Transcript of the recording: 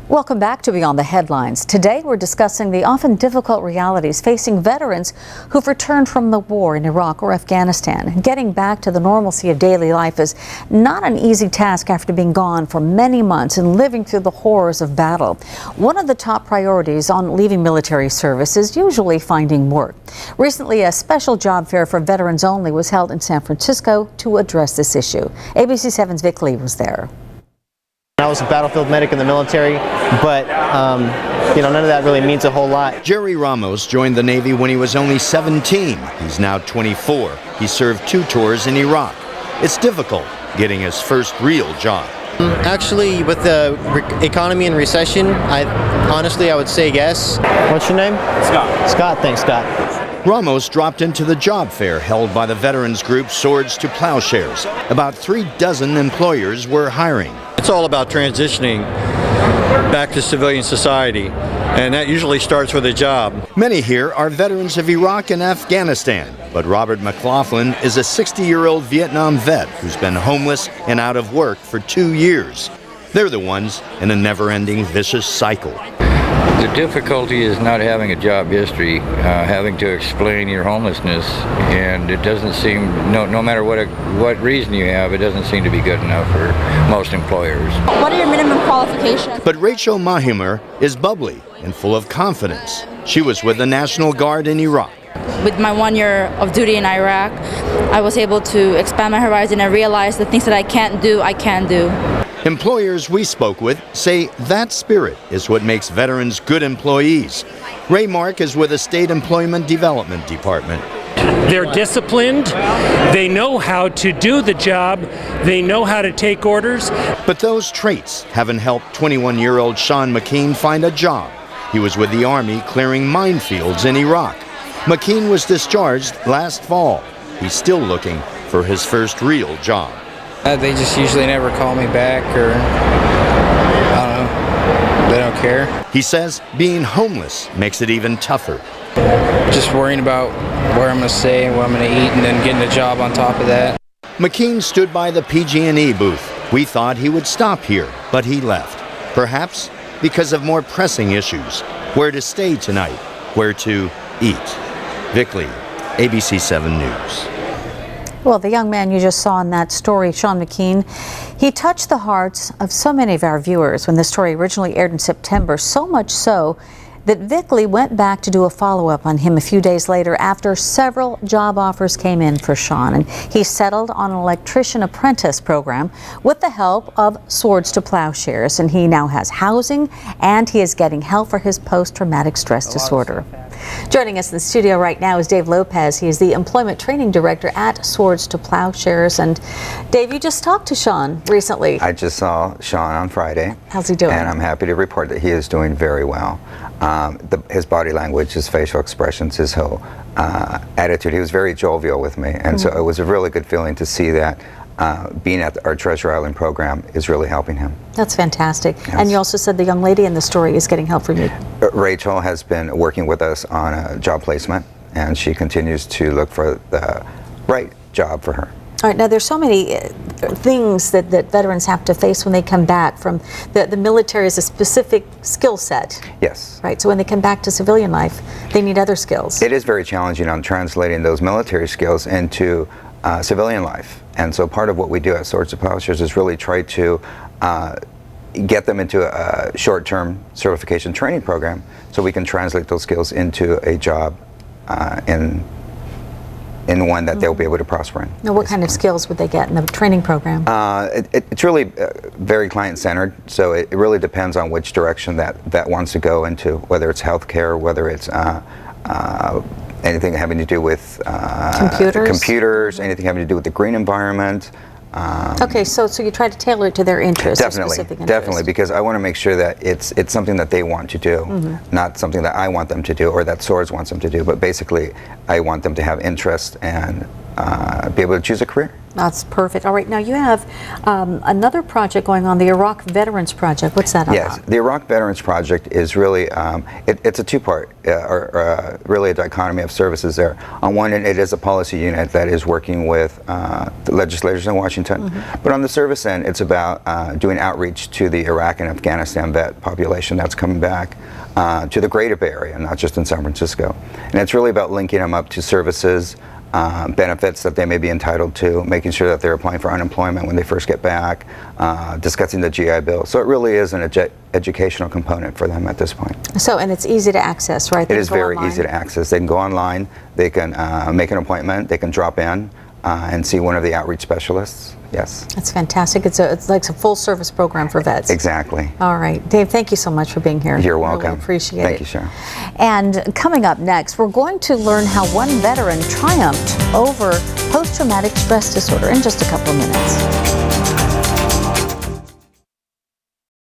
Welcome back to Beyond the Headlines. Today we're discussing the often difficult realities facing veterans who've returned from the war in Iraq or Afghanistan. Getting back to the normalcy of daily life is not an easy task after being gone for many months and living through the horrors of battle. One of the top priorities on leaving military service is usually finding work. Recently, a special job fair for veterans only was held in San Francisco to address this issue. ABC 7's Vic Lee was there. I was a battlefield medic in the military, but none of that really means a whole lot. Jerry Ramos joined the Navy when he was only 17. He's now 24. He served 2 tours in Iraq. It's difficult getting his first real job. Actually, with the economy and recession, I would say yes. What's your name? Scott. Scott, thanks, Scott. Ramos dropped into the job fair held by the veterans group Swords to Plowshares. About 36 employers were hiring. It's all about transitioning back to civilian society, and that usually starts with a job. Many here are veterans of Iraq and Afghanistan, but Robert McLaughlin is a 60-year-old Vietnam vet who's been homeless and out of work for 2 years. They're the ones in a never-ending vicious cycle. The difficulty is not having a job history, having to explain your homelessness, and it doesn't seem, no matter what reason you have, it doesn't seem to be good enough for most employers. What are your minimum qualifications? But Rachel Mahimer is bubbly and full of confidence. She was with the National Guard in Iraq. With my 1 year of duty in Iraq, I was able to expand my horizon and realize the things that I can't do, I can do. Employers we spoke with say that spirit is what makes veterans good employees. Ray Mark is with the State Employment Development Department. They're disciplined, they know how to do the job, they know how to take orders. But those traits haven't helped 21-year-old Sean McKean find a job. He was with the Army clearing minefields in Iraq. McKean was discharged last fall. He's still looking for his first real job. They just usually never call me back, or I don't know, they don't care. He says being homeless makes it even tougher. Just worrying about where I'm going to stay and what I'm going to eat, and then getting a job on top of that. McKean stood by the PG&E booth. We thought he would stop here, but he left. Perhaps because of more pressing issues. Where to stay tonight, where to eat. Vic Lee, ABC 7 News. Well, the young man you just saw in that story, Sean McKean, he touched the hearts of so many of our viewers when the story originally aired in September, so much so that Vic Lee went back to do a follow-up on him a few days later after several job offers came in for Sean. And he settled on an electrician apprentice program with the help of Swords to Plowshares. And he now has housing and he is getting help for his post-traumatic stress disorder. Joining us in the studio right now is Dave Lopez. He is the Employment Training Director at Swords to Plowshares. And Dave, you just talked to Sean recently. I just saw Sean on Friday. How's he doing? And I'm happy to report that he is doing very well. His body language, his facial expressions, his whole attitude, he was very jovial with me. And so it was a really good feeling to see that being at our Treasure Island program is really helping him. That's fantastic. Yes. And you also said the young lady in the story is getting help from you. Rachel has been working with us on a job placement, and she continues to look for the right job for her. All right, now there's so many things that veterans have to face when they come back from the military is a specific skill set. Yes. Right, so when they come back to civilian life, they need other skills. It is very challenging on translating those military skills into civilian life. And so part of what we do at Swords to Plowshares is really try to get them into a short-term certification training program so we can translate those skills into a job in one that they'll be able to prosper in. Now, what kind of skills would they get in the training program? It's really very client-centered, so it really depends on which direction that wants to go into, whether it's healthcare, whether it's anything having to do with computers, anything having to do with the green environment. Okay, so you try to tailor it to their interests. Definitely, because I want to make sure that it's something that they want to do, not something that I want them to do or that Swords wants them to do, but basically I want them to have interest and be able to choose a career. That's perfect. All right, now you have another project going on, the Iraq Veterans Project. What's that Yes, about? the Iraq Veterans Project is really, it's a two-part, or really a dichotomy of services there. On one end, it is a policy unit that is working with the legislators in Washington. But on the service end, it's about doing outreach to the Iraq and Afghanistan vet population that's coming back to the Greater Bay Area, not just in San Francisco. And it's really about linking them up to services, benefits that they may be entitled to, making sure that they're applying for unemployment when they first get back, discussing the GI Bill. So it really is an educational component for them at this point. So, and it's easy to access, right? It is very easy to access. They can go online, they can make an appointment, they can drop in and see one of the outreach specialists. Yes. That's fantastic. It's like a full service program for vets. Exactly. All right. Dave, thank you so much for being here. You're welcome. Really appreciate it. Thank you, Cheryl. And coming up next, we're going to learn how one veteran triumphed over post-traumatic stress disorder in just a couple of minutes.